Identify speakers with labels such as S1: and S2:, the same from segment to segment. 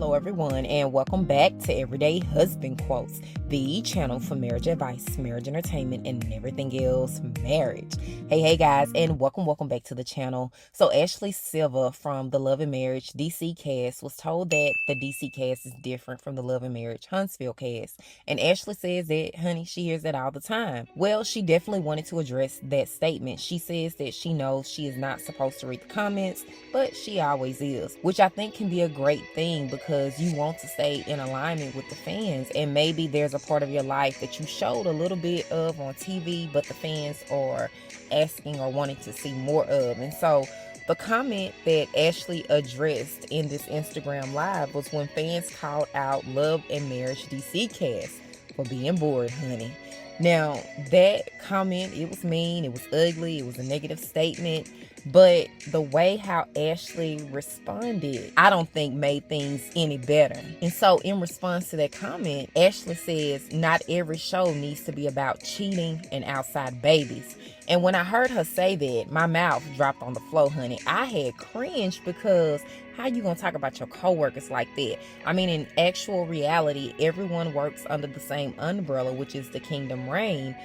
S1: Hello everyone, and welcome back to Everyday Husband Quotes, the channel for marriage advice, marriage entertainment, and everything else marriage. Hey guys, and welcome back to the channel. So Ashley Silva from the Love and Marriage DC cast was told that the DC cast is different from the Love and Marriage Huntsville cast. And Ashley says that, honey, she hears that all the time. Well, she definitely wanted to address that statement. She says that she knows she is not supposed to read the comments, but she always is, which I think can be a great thing because you want to stay in alignment with the fans, and maybe there's a part of your life that you showed a little bit of on TV, but the fans are asking or wanting to see more of. And so the comment that Ashley addressed in this Instagram live was when fans called out Love and Marriage DC cast for being bored, honey. Now, that comment, it was mean, it was ugly, it was a negative statement, but the way how Ashley responded, I don't think made things any better. And so in response to that comment, Ashley says, not every show needs to be about cheating and outside babies. And when I heard her say that, my mouth dropped on the floor, honey. I had cringed because how you gonna talk about your coworkers like that? I mean, in actual reality, everyone works under the same umbrella, which is the Kingdom Reign,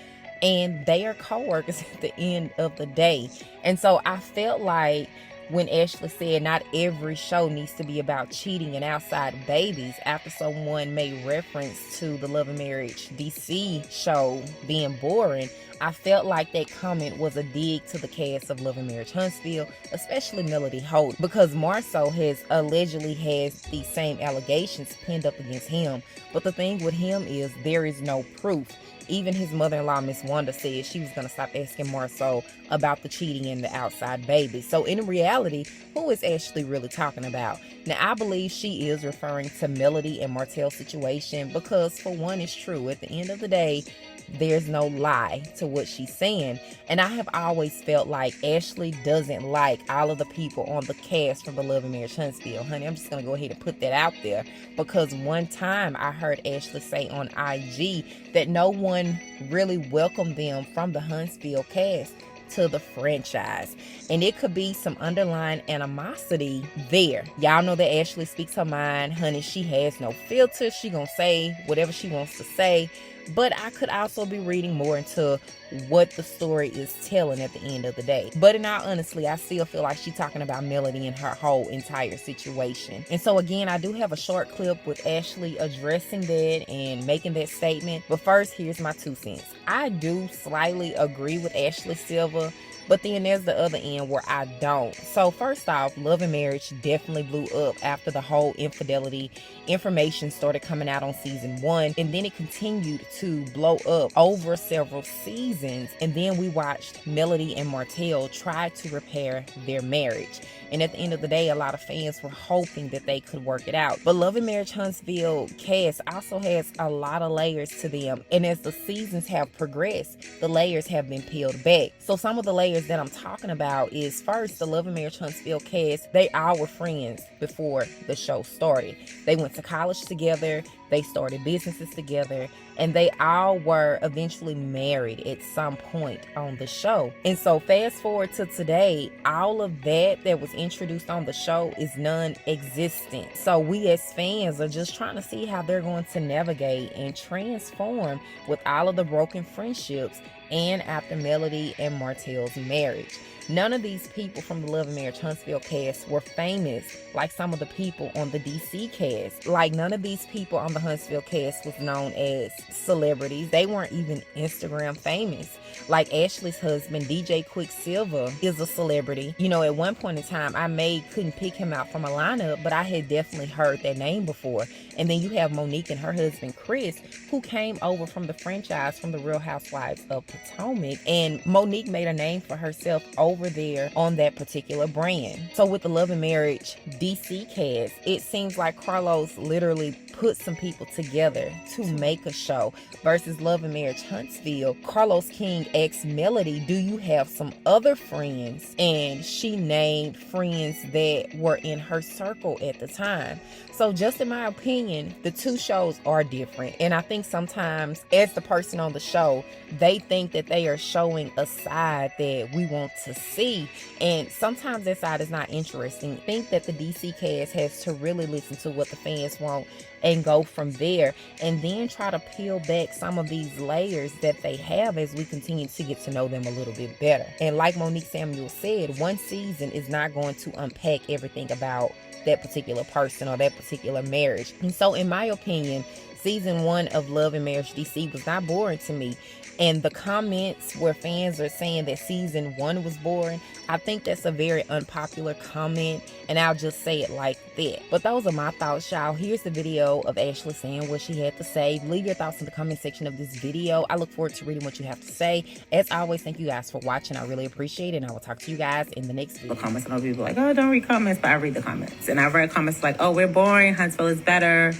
S1: and they are co-workers at the end of the day. And so I felt like when Ashley said not every show needs to be about cheating and outside babies, after someone made reference to the Love and Marriage DC show being boring, I felt like that comment was a dig to the cast of Love and Marriage Huntsville, especially Melody Holt, because Marsau has allegedly has these same allegations pinned up against him. But the thing with him is there is no proof. Even his mother-in-law, Miss Wanda, said she was going to stop asking Marsau about the cheating and the outside baby. So in reality, who is Ashley really talking about? Now, I believe she is referring to Melody and Martell's situation because, for one, it's true. At the end of the day, there's no lie to what she's saying. And I have always felt like Ashley doesn't like all of the people on the cast from the Love and Marriage Huntsville. Honey, I'm just going to go ahead and put that out there because one time I heard Ashley say on IG that no one really welcomed them from the Huntsville cast to the franchise, and it could be some underlying animosity there. Y'all know that Ashley speaks her mind, honey. She has no filter. She gonna say whatever she wants to say. But I could also be reading more into what the story is telling at the end of the day. But in all honesty, I still feel like she's talking about Melody and her whole entire situation. And so again, I do have a short clip with Ashley addressing that and making that statement. But first, here's my 2 cents. I do slightly agree with Ashley Silva, but then there's the other end where I don't. So first off, Love and Marriage definitely blew up after the whole infidelity information started coming out on season 1. And then it continued to blow up over several seasons. And then we watched Melody and Martell try to repair their marriage. And at the end of the day, a lot of fans were hoping that they could work it out. But Love and Marriage Huntsville cast also has a lot of layers to them. And as the seasons have progressed, the layers have been peeled back. So some of the layers that I'm talking about is, first, the Love and Marriage Huntsville cast, they all were friends before the show started. They went to college together, they started businesses together, and they all were eventually married at some point on the show. And so fast forward to today, all of that was introduced on the show is non-existent. So we as fans are just trying to see how they're going to navigate and transform with all of the broken friendships and after Melody and Martell's marriage. None of these people from the Love and Marriage Huntsville cast were famous like some of the people on the DC cast. Like, none of these people on the Huntsville cast was known as celebrities. They weren't even Instagram famous. Like Ashley's husband, DJ Quicksilver, is a celebrity. You know, at one point in time, I couldn't pick him out from a lineup, but I had definitely heard that name before. And then you have Monique and her husband, Chris, who came over from the franchise from the Real Housewives of Potomac. And Monique made a name for herself over there on that particular brand. So with the Love and Marriage DC cast, it seems like Carlos literally put some people together to make a show, versus Love and Marriage Huntsville. Carlos King asked Melody, do you have some other friends? And she named friends that were in her circle at the time. So just in my opinion, the 2 shows are different. And I think sometimes as the person on the show, they think that they are showing a side that we want to DC, and sometimes that side is not interesting. I think that the DC cast has to really listen to what the fans want and go from there, and then try to peel back some of these layers that they have as we continue to get to know them a little bit better. And like Monique Samuel said, one season is not going to unpack everything about that particular person or that particular marriage. And so in my opinion, season 1 of Love and Marriage DC was not boring to me. And the comments where fans are saying that season 1 was boring, I think that's a very unpopular comment, and I'll just say it like that. But those are my thoughts, y'all. Here's the video of Ashley saying what she had to say. Leave your thoughts in the comment section of this video. I look forward to reading what you have to say. As always, thank you guys for watching. I really appreciate it, and I will talk to you guys in the next video.
S2: The comments, and people like, oh, don't read comments, but I read the comments. And I've read comments like, oh, we're boring, Huntsville is better.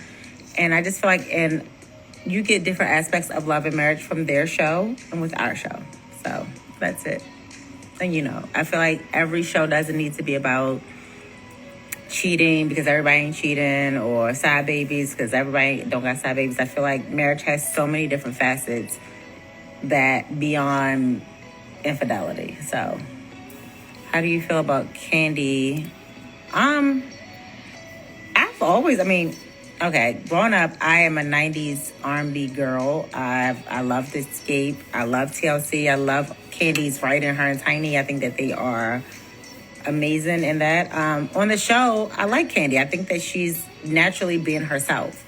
S2: And I just feel like, and you get different aspects of love and marriage from their show and with our show. So that's it. And you know, I feel like every show doesn't need to be about cheating because everybody ain't cheating, or side babies because everybody don't got side babies. I feel like marriage has so many different facets that beyond infidelity. So how do you feel about Kandi? I've always, okay, growing up, I am a 90s R&B girl. I love The Escape. I love TLC. I love Kandi's writing, her and Tiny. I think that they are amazing in that. On the show, I like Kandi. I think that she's naturally being herself.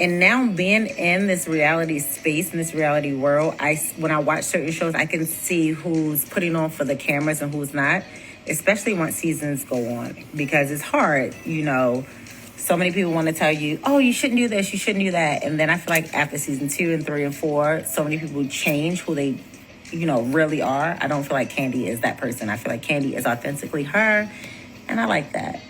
S2: And now being in this reality space, in this reality world, when I watch certain shows, I can see who's putting on for the cameras and who's not, especially once seasons go on, because it's hard, you know. So many people want to tell you, oh, you shouldn't do this, you shouldn't do that. And then I feel like after season 2 and 3 and 4, so many people change who they, you know, really are. I don't feel like Kandi is that person. I feel like Kandi is authentically her, and I like that.